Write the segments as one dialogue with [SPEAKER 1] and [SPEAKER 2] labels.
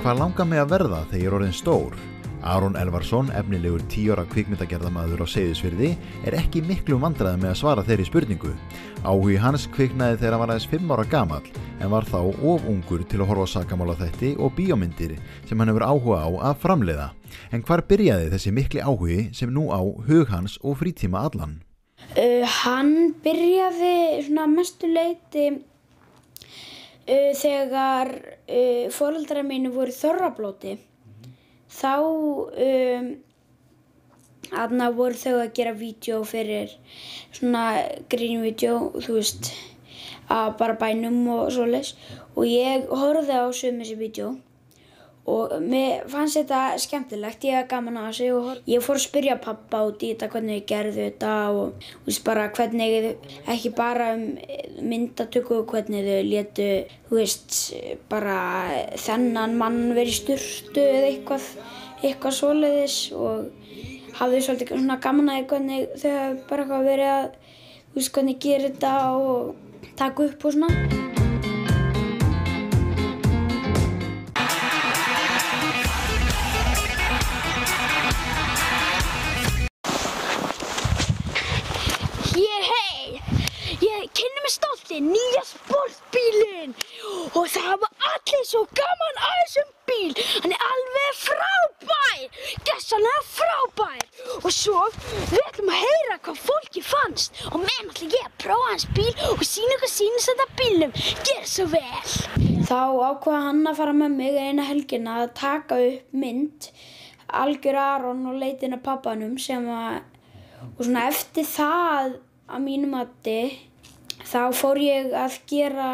[SPEAKER 1] Hvað langar mig að verða þegar ég orðinn stór? Aron Elvarsson, efnilegur 10 ára kvikmyndagerðarmaður á Seyðisfirði, ekki miklum vandræðum með að svara þeirri spurningu. Áhugi hans kviknaði þegar hann var aðeins 5 ára gamall, en var þá of ungur til að horfa á sakamálaþætti og bíómyndir sem hann hefur áhuga á að framleiða. En hvar byrjaði þessi mikli áhugi sem nú á hug hans og frítíma allan?
[SPEAKER 2] Hann byrjaði svona mestu leyti þegar foreldrar mínu voru í þorrablóti. Þá voru þau að gera vídeó fyrir svona grínvídeó, þú veist, að bara bænum og svoleiðis. Og ég horfði á sum þessi vídeó og mér fannst þetta skemmtilegt, ég hafði gaman að þessu og ég fór að spyrja pabba út í þetta, hvernig ég gerði þetta og þú veist bara hvernig, ekki bara myndatöku, hvernig þau létu, þú veist, bara þennan mann verið í sturtu eða eitthvað svoleiðis og hafði svolítið svona gaman að hvernig þau hafi bara eitthvað verið að, þú veist, hvernig gera þetta og taka upp og svona.
[SPEAKER 3] Nýja sportbílinn og það hafa allir svo gaman að þessum bíl. Hann alveg frábær, gersamlega frábær. Og svo við ætlum að heyra hvað fólki fannst og meðan ætla ég að prófa hans bíl og sýna hvað sýnist þetta bílnum. Gjörðu svo vel.
[SPEAKER 2] Þá ákvað hann að fara með mig eina helgina að taka upp mynd Algjör Aron og leitin að pabbanum og svona eftir það að mínu mati þá fór ég að gera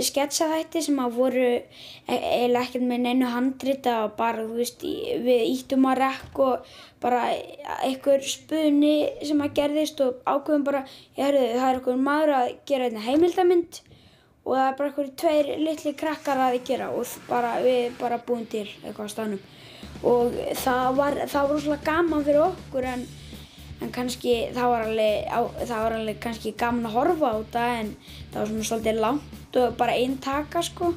[SPEAKER 2] sketsaþætti sem voru eiginlega ekkert með neinu handrita og bara, þú veist, við ýttum að rekk og bara einhver spuni sem gerðist og ákveðum bara, það er einhver maður að gera einhverja heimildamynd og það er bara einhverjir 2 litli krakkar að gera og við bara búum til eitthvað á staðnum. Og það var rosalega gaman fyrir okkur en kannski það var alveg kannski gaman að horfa á þetta en það var svona svolítið langt og bara ein taka sko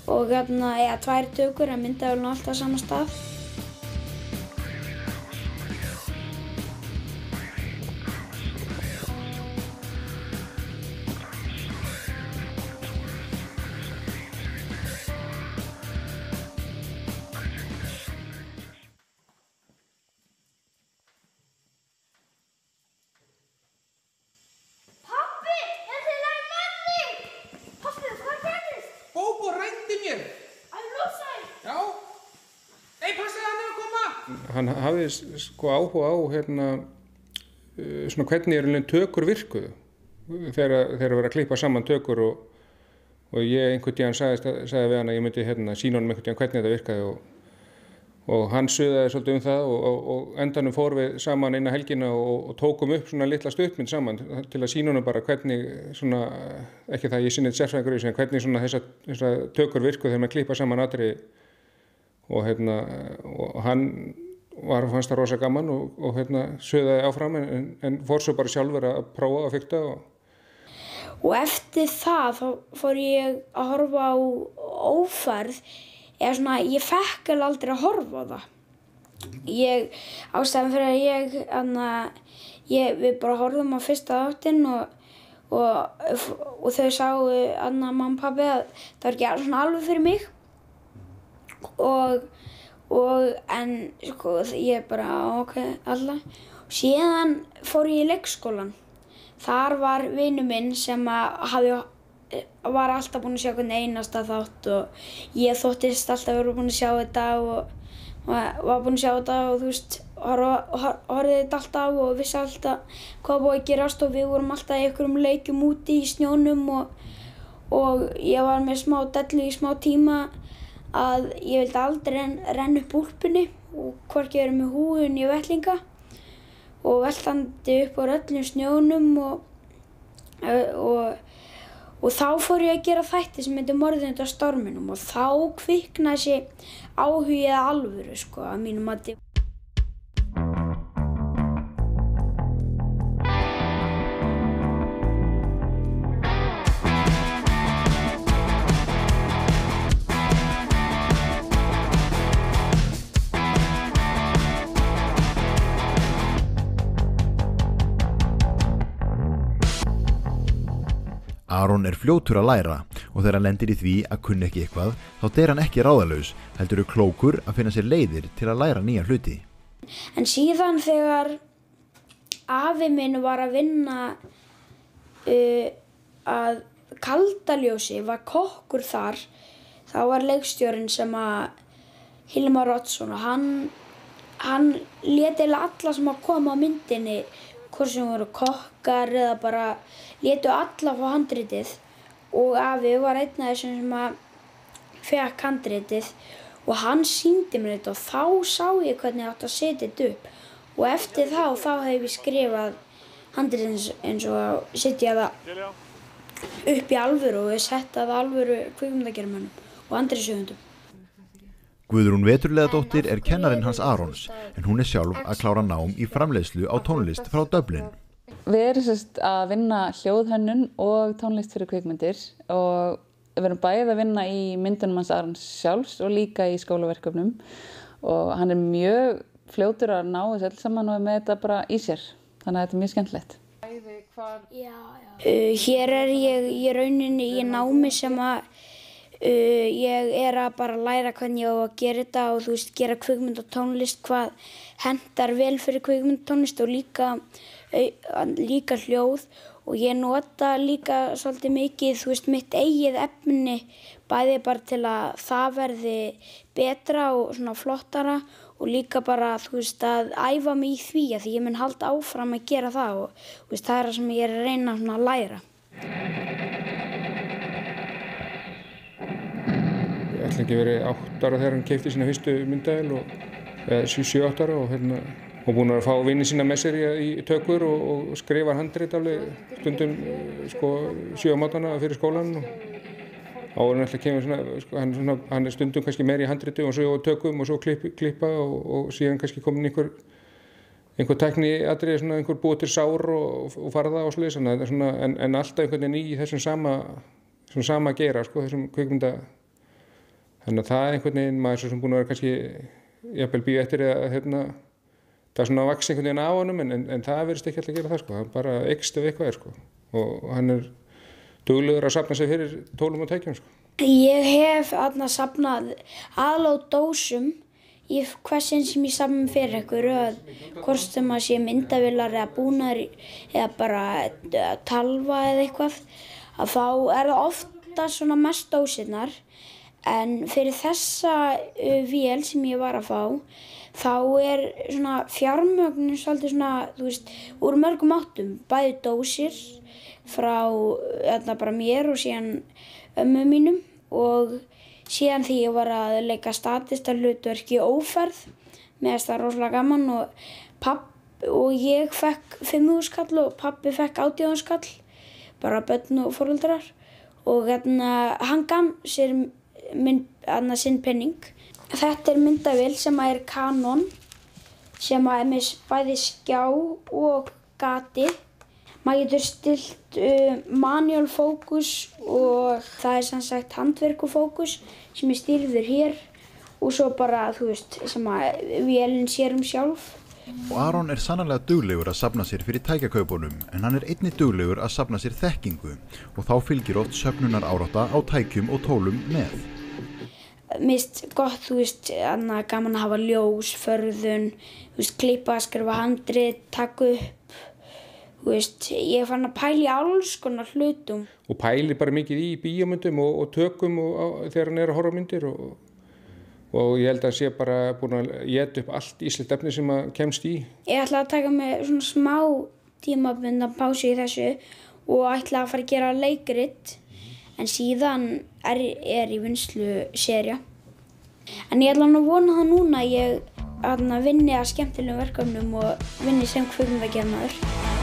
[SPEAKER 2] og 2 tökur en myndaði alltaf á sama stað.
[SPEAKER 4] Hann hafði sko áhuga á svona hvernig tökur virkuðu þegar verið að klippa saman tökur og ég einhvern tíðan sagði við hann að ég myndi sýna honum einhvern tíðan hvernig þetta virkaði og hann suðaði svolítið það og endanum fórum við saman eina helgina og tókum upp svona litla stuttmynd saman til að sýna honum bara hvernig svona, ekki það ég sinni sérfræðingur í þessu en hvernig svona þessar tökur virkuðu þegar maður klippa saman atriði og hann fannst það rosa gaman og suðaði áfram en fór svo bara sjálfur að prófa að fikta
[SPEAKER 2] og eftir það þá fór ég að horfa á Ófærð eða svona ég fekk aldrei að horfa á það. Ástæðan fyrir að við bara horfðum á fyrsta þáttinn og þau sáu mamma og pabbi að það var ekki svona alveg fyrir mig en sko ég bara ok, alla. Síðan fór ég í leikskólann. Þar var vinur minn sem var alltaf búinn að sjá hvern einasta þátt og ég þóttist alltaf vera búinn að sjá þetta og var búinn að sjá þetta og þú veist, horfði þetta alltaf og vissi alltaf hvað búið að gerast og við vorum alltaf í einhverjum leikjum úti í snjónum og ég var með smá dellu í smá tíma að ég vildi aldrei renna upp úlpunni og hvorki vera með húfu né vettlinga og veltandi upp á öllum snjónum og þá fór ég að gera þætti sem heitir Morðin undan storminum og þá kviknaði þessi áhugi eða alvöru sko að mínu mati.
[SPEAKER 1] Aron er fljótur að læra og þegar hann lendir í því að kunna ekki eitthvað, þá deyr hann ekki ráðalaus, heldur klókur að finna sér leiðir til að læra nýja hluti.
[SPEAKER 2] En síðan þegar afi minn var að vinna að Kaldaljósi, var kokkur þar, þá var leikstjórinn sem að Hilmar Oddsson og hann lét eiginlega alla sem að koma á myndinni, hvort sem voru kokkar eða bara létu alla fá handritið og afi var einn af þessum sem að fekk handritið og hann sýndi mér þetta og þá sá ég hvernig ég átti að setja þetta upp og eftir þá hef ég skrifað handritið eins og setja það upp í alvöru og ég setta það alvöru kvikmyndagerðarmönnum og handritshöfundum.
[SPEAKER 1] Guðrún Veturliðadóttir er kennarinn hans Arons en hún er sjálf að klára nám í framleiðslu á tónlist frá Dublin.
[SPEAKER 5] Við erum að vinna hljóðhönnun og tónlist fyrir kvikmyndir og við erum bæði að vinna í myndunum hans Arons sjálfs og líka í skólaverkefnum og hann er mjög fljótur að ná þessu öll saman og er með þetta bara í sér, þannig að þetta er mjög skemmtilegt.
[SPEAKER 2] Hér er ég í rauninni í námi sem að ég er að bara læra hvernig ég á að gera þetta og þú veist, gera kvikmynd og tónlist, hvað hentar vel fyrir kvikmynd og tónlist og líka hljóð og ég nota líka svolítið mikið, þú veist, mitt eigið efni bæði bara til að það verði betra og svona flottara og líka bara, þú veist, að æfa mig í því að því ég mun halda áfram að gera það og þú veist, það er það sem ég er að reyna svona að læra.
[SPEAKER 4] Ég ætla ekki verið 8 ára þegar hann keypti sína fyrstu myndavél eða 7-8 ára og búinn að fá vini sína með sér í tökur og skrifa handrit alveg stundum 7 á mótnana fyrir skólan og áður en alltaf kemur svona, hann er stundum kannski meir í handriti og svo tökum og svo klippa og síðan kannski komin einhver tækniatriði, svona einhver búið til sár og farða og svoleiðis, en alltaf einhvern veginn í þessum sama geira, þessum kvikmynda. Þannig að það er einhvern veginn maður sem búinn að vera kannski jafnvel bíða eftir að það er svona að vaxa einhvern veginn á honum en það verðist ekki alltaf að gera það, hann bara eykst ef eitthvað er og hann er duglegur að safna sig fyrir tólum og tækjum.
[SPEAKER 2] Ég hef safnað aðallega á dósum í hvers sinn sem ég safna fyrir einhverju, hvort sem að sé myndavélar eða búnaður eða bara talva eða eitthvað, að þá er það ofta svona mest dósirnar. En fyrir þessa vél sem ég var að fá, þá er svona fjármögnun svolítið svona, þú veist, úr mörgum áttum, bæði dósir frá bara mér og síðan ömmu mínum og síðan því ég var að leika statista-hlutverk í Óferð, mér finnst það rosalega gaman og ég fekk 5.000 kall og pabbi fekk 18.000 kall, bara börn og foreldrar og hann gaf sér sinn penning. Þetta er myndavél sem er Canon sem er með bæði skjá og gati. Maður getur stillt manual fókus og það er sem sagt handverkufókus sem er stýrður hér og svo bara, þú veist, sem að vélinn sér sjálf.
[SPEAKER 1] Og Aron er sannarlega duglegur að safna sér fyrir tækjakaupunum en hann er einnig duglegur að safna sér þekkingu og þá fylgir oft söfnunarárátta á tækjum og tólum með.
[SPEAKER 2] Mér finnst gott, þú veist, gaman að hafa ljós, förðun, þú veist, klippa, skrifa handrit, taka upp, þú veist, ég er farin að pæla í alls konar hlutum.
[SPEAKER 4] Og pæli bara mikið í bíómyndum og tökum þegar hann er að horfa myndir og ég held að sé bara búinn að éta upp allt íslenskt efni sem að kemst í. Ég
[SPEAKER 2] ætla að taka mig svona smá tímabundna pásu í þessu og ætla að fara að gera leikrit. En síðan er í vinnslu sería. En ég ætla að vona það núna að ég vinni að skemmtilegum verkefnum og vinni sem kvikmyndagerðarmaður.